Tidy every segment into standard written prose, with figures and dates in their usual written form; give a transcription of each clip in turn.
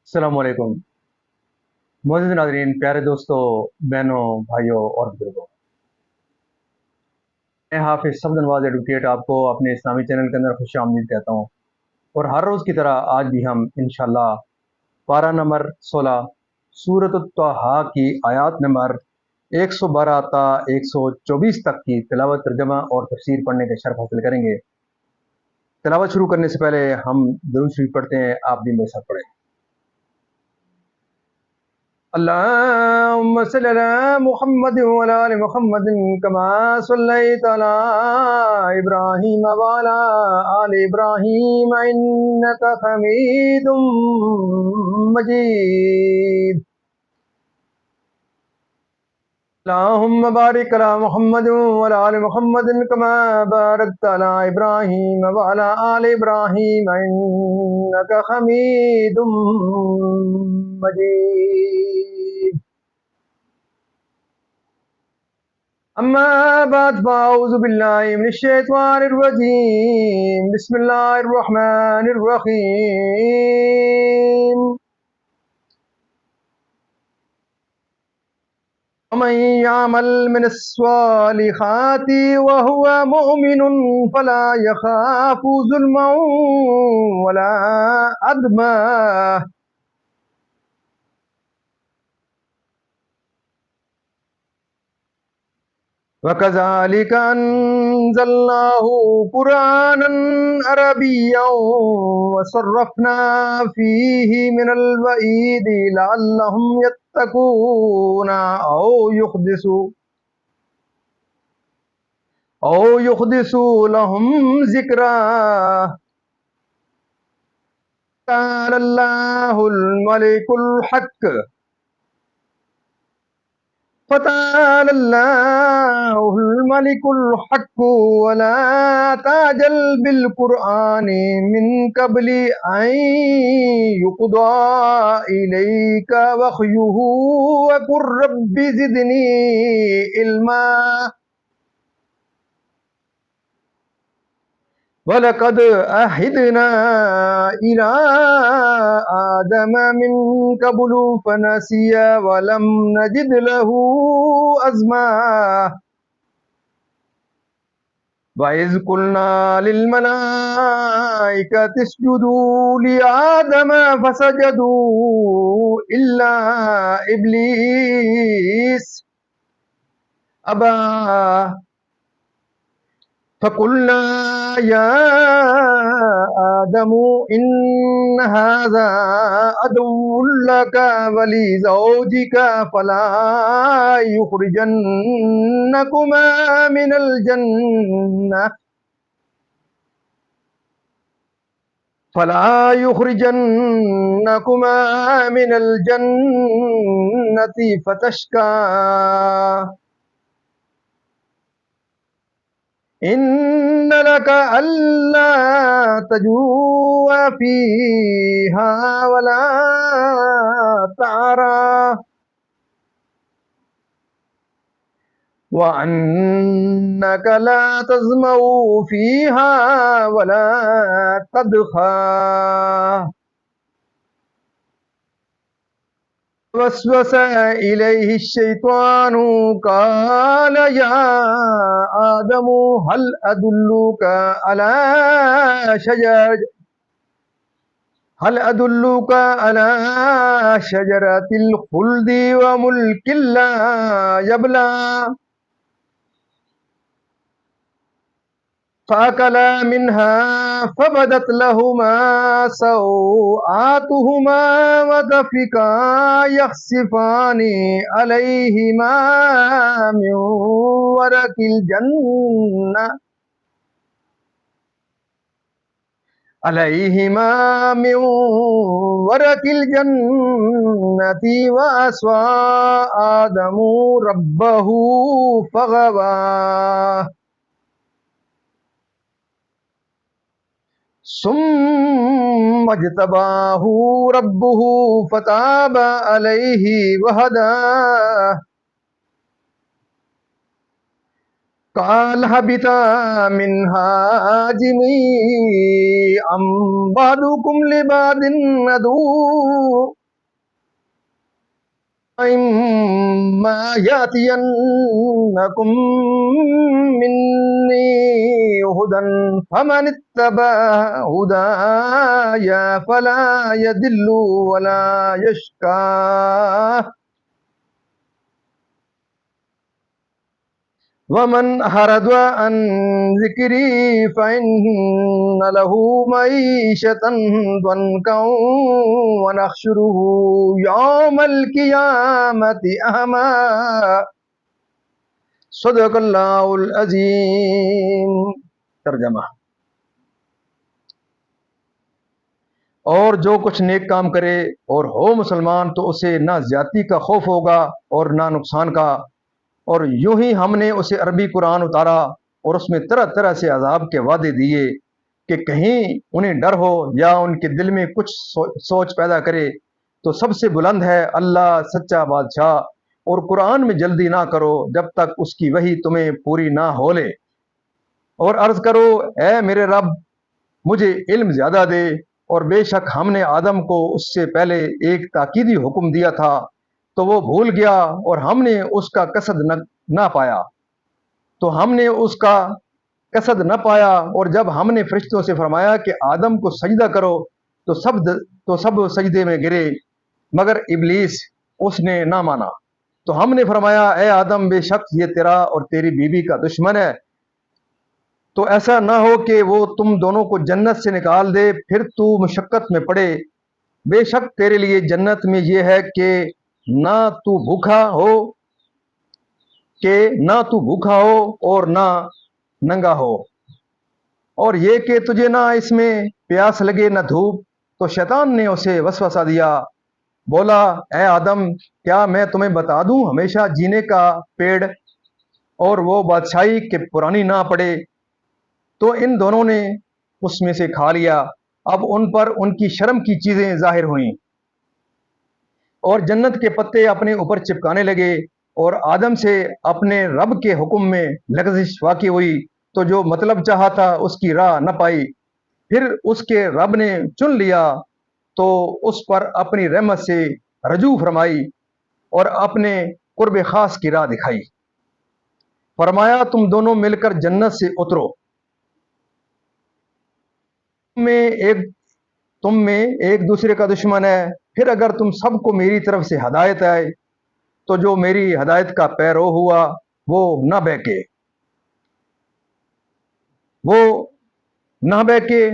अस्सलाम वालेकुम मोअज़्ज़िज़ नाज़रीन, प्यारे दोस्तों, बहनों, भाइयों और बुजुर्गों। मैं हाफ़िज़ सफ़द नवाज़ एडवोकेट आपको अपने इस्लामी चैनल के अंदर खुशामदीद कहता हूँ। और हर रोज़ की तरह आज भी हम इंशाअल्लाह पारा नंबर 16 सूरत अत-तहा की आयत नंबर 112 ता 124 तक की तिलावत, तर्जुमा और तफसीर पढ़ने का शर्फ हासिल करेंगे। तिलावत शुरू करने से पहले हम दुरूद शरीफ पढ़ते हैं, आप भी मेरे साथ पढ़ें। अल्लाहुम्मा सल्लि अला मुहम्मद व अला आलि मुहम्मद कमा सल्लैता अला इब्राहीम व अला आलि इब्राहीम इन्नका हमीदुम मजीद। अल्लाहुम्मा बारिक अला मुहम्मद व अला आलि मुहम्मद कमा बारकता अला इब्राहीम व अला आलि इब्राहीम इन्नका हमीदुम मजीद। अम्मा बाद फ़अऊज़ु बिल्लाहि मिनश शैतानिर रजीम। बिस्मिल्लाहिर रहमानिर रहीम। वमन यअमल मिनस स्वालिहाति व हुवा मुमिनुन फला यखाफु ज़ुल्मन वला अदमा। वकज़ालिक अंज़लनाहु कुरानन अरबिय्यन वसर्रफ़ना फ़ीहि मिनल वईदि लअल्लहुम यत्तक़ूना औ युहदिसु लहुम ज़िक्रा। क़ालल्लाहुल मलिकुल हक़्क़ फ़तालल्लाहुल मलिकुल हक़्क़ु वला ताजल बिल क़ुरआनि मिन क़ब्लि अन युक़दा इलैका वह्युहु वक़ुर रब्बि ज़िदनी इल्मा। वलक़द अहिदना इला आदम मिन क़ब्लु फ़नसिया वलम नजिद लहू अज़्मा। वइज़ क़ुल्ना लिल मलाइकति इसजुदू लि आदम फसजदू इल्ला इब्लीस अबा। फ़क़ुल्ना या आदमु इन्न हाज़ा अदुव्वुन लका व लिज़ौजिका फ़ला युख़रिजन्नकुमा मिनल जन्नह फला युख़रिजन्नकुमा मिनल जन्नति फ़तश्क़ा। इन्न लका अल्ला तजूअ फ़ीहा वला तारा व अन्नका ला तज़मऊ फ़ीहा वला तदख़ा। वस्वस इलैहि शैतानु क़ाल या आदमु हल अदुल्लुका अला शजर हल अदुल्लुका अला शजरतिल खुल्दी व मुल्किन ला यबला। फ़अकला मिन्हा फ़बदत लहुमा सौआतुहुमा व तफ़िका यख़सिफ़ानि अलैहिमा मिन वरक़िल जन्नह व अस्वा आदमु रब्बहु फ़ग़वा। सुम्मा ज्तबाहु रब्बुहु फ़ताब अलैहि वहदा। قال هبطا منها جميعا بعضكم لبعض عدو إما يأتينكم مني هدى فمن اتبع هدايا فلا يضل ولا يشقى ومن أعرض عن ذكري فإن له معيشة ضنكا ونحشره يوم القيامة أعمى صدق اللہ العظیم۔ ترجمہ: اور جو کچھ نیک کام کرے اور ہو مسلمان تو اسے نہ زیادتی کا خوف ہوگا اور نہ نقصان کا، اور یوں ہی ہم نے اسے عربی قرآن اتارا اور اس میں طرح طرح سے عذاب کے وعدے دیے کہ کہیں انہیں ڈر ہو یا ان کے دل میں کچھ سوچ پیدا کرے، تو سب سے بلند ہے اللہ سچا بادشاہ، اور قرآن میں جلدی نہ کرو جب تک اس کی وحی تمہیں پوری نہ ہو لے، اور عرض کرو اے میرے رب مجھے علم زیادہ دے، اور بے شک ہم نے آدم کو اس سے پہلے ایک تاکیدی حکم دیا تھا تو وہ بھول گیا، اور ہم نے اس کا قصد نہ پایا اور جب ہم نے فرشتوں سے فرمایا کہ آدم کو سجدہ کرو تو سب سجدے میں گرے مگر ابلیس، اس نے نہ مانا۔ تو ہم نے فرمایا اے آدم بے شک یہ تیرا اور تیری بیوی کا دشمن ہے، تو ایسا نہ ہو کہ وہ تم دونوں کو جنت سے نکال دے پھر تو مشقت میں پڑے، بے شک تیرے لیے جنت میں یہ ہے کہ نہ تو بھوکا ہو اور نہ ننگا ہو، اور یہ کہ تجھے نہ اس میں پیاس لگے نہ دھوپ۔ تو شیطان نے اسے وسوسہ دیا، بولا اے آدم کیا میں تمہیں بتا دوں ہمیشہ جینے کا پیڑ اور وہ بادشاہی کہ پرانی نہ پڑے؟ تو ان دونوں نے اس میں سے کھا لیا، اب ان پر ان کی شرم کی چیزیں ظاہر ہوئیں، اور جنت کے پتے اپنے اوپر چپکانے لگے، اور آدم سے اپنے رب کے حکم میں لغزش واقع ہوئی، تو جو مطلب چاہا تھا اس کی راہ نہ پائی۔ پھر اس کے رب نے چن لیا تو اس پر اپنی رحمت سے رجوع فرمائی اور اپنے قرب خاص کی راہ دکھائی، فرمایا تم دونوں مل کر جنت سے اترو، تم میں ایک دوسرے کا دشمن ہے، پھر اگر تم سب کو میری طرف سے ہدایت آئے تو جو میری ہدایت کا پیرو ہوا وہ نہ بہکے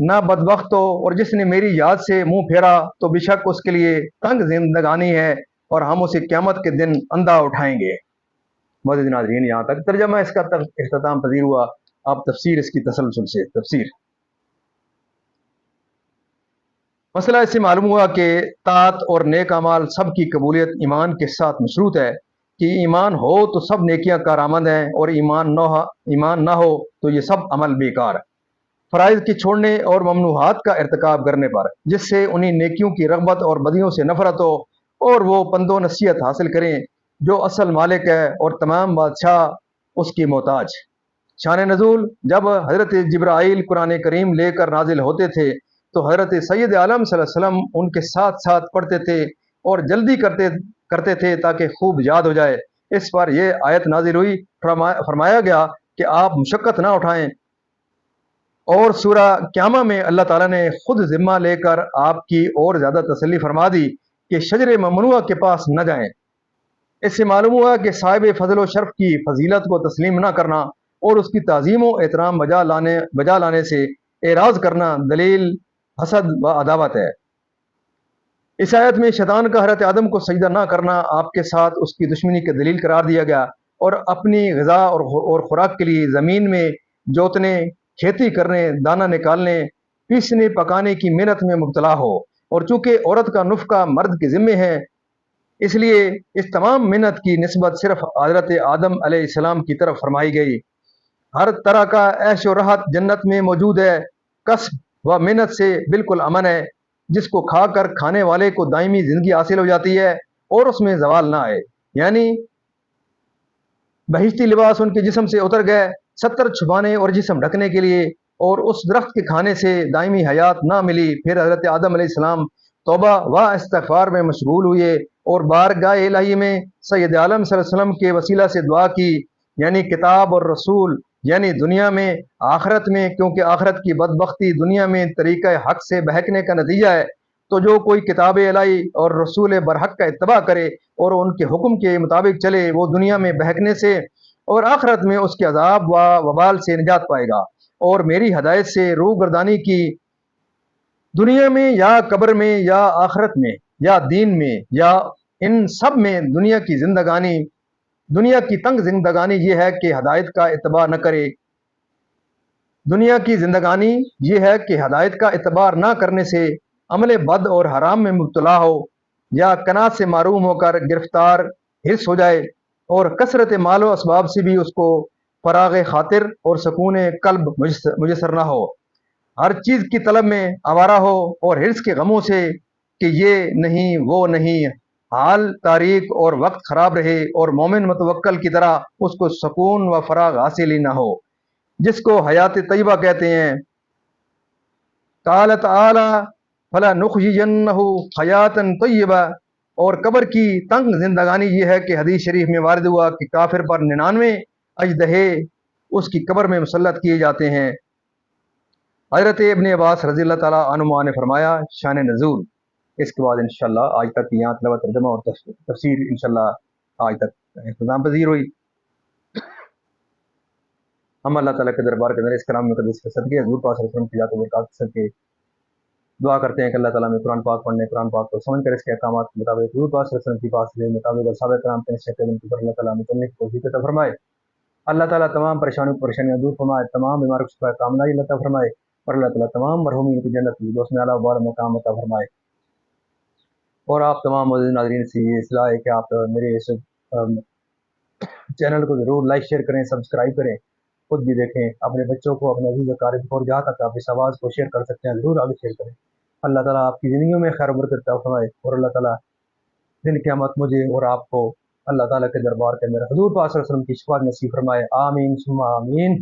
نہ بدبخت ہو، اور جس نے میری یاد سے منہ پھیرا تو بے شک اس کے لیے تنگ زندگانی ہے اور ہم اسے قیامت کے دن اندھا اٹھائیں گے۔ معزز ناظرین یہاں تک ترجمہ اس کا اختتام پذیر ہوا، اب تفسیر اس کی تسلسل سے تفسیر۔ مسئلہ اس سے معلوم ہوا کہ طاعت اور نیک اعمال سب کی قبولیت ایمان کے ساتھ مشروط ہے کہ ایمان ہو تو سب نیکیاں کارآمد ہیں، اور ایمان نہ ہو تو یہ سب عمل بیکار۔ فرائض کے چھوڑنے اور ممنوعات کا ارتکاب کرنے پر جس سے انہیں نیکیوں کی رغبت اور بدیوں سے نفرت ہو اور وہ پند و نصیحت حاصل کریں جو اصل مالک ہے اور تمام بادشاہ اس کی محتاج۔ شان نزول: جب حضرت جبرائیل قرآن کریم لے کر نازل ہوتے تھے تو حضرت سید عالم صلی اللہ علیہ وسلم ان کے ساتھ ساتھ پڑھتے تھے اور جلدی کرتے تھے تاکہ خوب یاد ہو جائے۔ اس پر یہ آیت نازل ہوئی، فرمایا گیا کہ آپ مشقت نہ اٹھائیں، اور سورہ قیامہ میں اللہ تعالیٰ نے خود ذمہ لے کر آپ کی اور زیادہ تسلی فرما دی کہ شجر ممنوعہ کے پاس نہ جائیں۔ اس سے معلوم ہوا کہ صاحب فضل و شرف کی فضیلت کو تسلیم نہ کرنا اور اس کی تعظیم و احترام بجا لانے سے اعراض کرنا دلیل حسد و عداوت ہے۔ اس آیت میں شیطان کا حضرت آدم کو سجدہ نہ کرنا آپ کے ساتھ اس کی دشمنی کی دلیل قرار دیا گیا، اور اپنی غذا اور خوراک کے لیے زمین میں جوتنے، کھیتی کرنے، دانہ نکالنے، پیسنے پکانے کی محنت میں مبتلا ہو، اور چونکہ عورت کا نفقہ مرد کے ذمے ہے اس لیے اس تمام محنت کی نسبت صرف حضرت آدم علیہ السلام کی طرف فرمائی گئی۔ ہر طرح کا عیش و راحت جنت میں موجود ہے، کسب و محنت سے بالکل امن ہے، جس کو کھا کر کھانے والے کو دائمی زندگی حاصل ہو جاتی ہے اور اس میں زوال نہ آئے، یعنی بہشتی لباس ان کے جسم سے اتر گئے सत्तर छुपाने और जिस्म ढकने के लिए, और उस दरख्त के खाने से दायमी हयात ना मिली। फिर हज़रत आदम अलैहिस्सलाम तौबा व इस्तिग़फ़ार में मशगूल हुए और बारगाह इलाही में सैयद आलम सल्लल्लाहु अलैहि वसल्लम के वसीला से दुआ की, यानी किताब और रसूल, यानी दुनिया में आखिरत में, क्योंकि आखिरत की बदबख्ती दुनिया में तरीक़ा हक़ से बहकने का नतीजा है। तो जो कोई किताब इलाही और रसूल बरहक का इत्तबा करे और उनके हुक्म के मुताबिक चले, वो दुनिया में बहकने से और आखिरत में उसके अजाब व वबाल से निजात पाएगा। और मेरी हदायत से रूगर्दानी की दुनिया में या कब्र में या आखिरत में या दीन में या इन सब में दुनिया की तंग जिंदगानी ये है कि हदायत का इत्तबा न करे। दुनिया की जिंदगानी ये है कि हदायत का इत्तबार न करने से अमल बद और हराम में मुब्तला हो, या कनात से मारूम होकर गिरफ्तार हिस्स हो जाए, और कसरत मालो असबाब से भी उसको फराग खातिर और सकून कल्ब मुयसर न हो। हर चीज़ की तलब में आवारा हो और हिर्स के गमों से कि ये नहीं वो नहीं, हाल तारीख और वक्त खराब रहे, और मोमिन मुतवक्कल की तरह उसको सुकून व फराग हासिल ही ना हो, जिसको हयात तय्यबा कहते हैं। क़ाल तआला फला नुखयिजन्नहु हयातन तय्यबा, और कब्र की तंग जिंदगानी ये है कि हदीस शरीफ में वारिद हुआ कि काफिर पर 99 अजदहे उसकी कब्र में मुसल्लत किए जाते हैं। हज़रत इब्न अब्बास रज़ियल्लाहु ताला अन्हुमा ने फरमाया, शान नज़ूल। इसके बाद इंशाअल्लाह आज तक यहाँ तलवा तर्जुमा और तफसीर इंशाअल्लाह आज तक इख्तिताम पज़ीर हुई। हम अल्लाह ताला के दरबार के अंदर इस कलाम मुक़द्दस के सदक़े हुज़ूर पाक सल्लल्लाहु अलैहि वसल्लम की ज़ात व बरक़ात के सदक़े दुआ करते हैं कि अल्लाह ताला हमें कुरान पाक पढ़ने, कुरान पाक को समझ कर इसके अहकामात के मुताबिक हुज़ूर पाक सल्लल्लाहु अलैहि वसल्लम की बात के मुताबिक और सहाबा किराम के नक्शे कदम पर अल्लाह ताला हमें चलने की तौफ़ीक़ अता फरमाए। अल्लाह ताला तमाम परेशानियाँ दूर फरमाए, तमाम बीमारों को शिफ़ा कामयाबी अता फरमाए, और अल्लाह ताला तमाम मरहूमीन को जन्नत फिरदौस में आला वाला मकाम अता फरमाए। और आप तमाम मौजूद नाज़रीन से ये इस्लाह है कि आप मेरे इस चैनल को ज़रूर लाइक शेयर करें, सब्सक्राइब करें, खुद भी देखें, अपने बच्चों को, अपने अज़ीज़ अक़ारिब को, और जहाँ तक आप इस आवाज़ को शेयर कर सकते हैं ज़रूर आगे शेयर करें। अल्लाह ताला आपकी ज़िंदगियों में खैर बरकत अता फरमाए, और अल्लाह ताला दिन क़यामत मुझे और आपको अल्लाह ताला के दरबार के अंदर हुज़ूर पाक सल्लल्लाहु अलैहि वसल्लम की शफ़ाअत नसीब फरमाए। आमीन सुम्मा आमीन।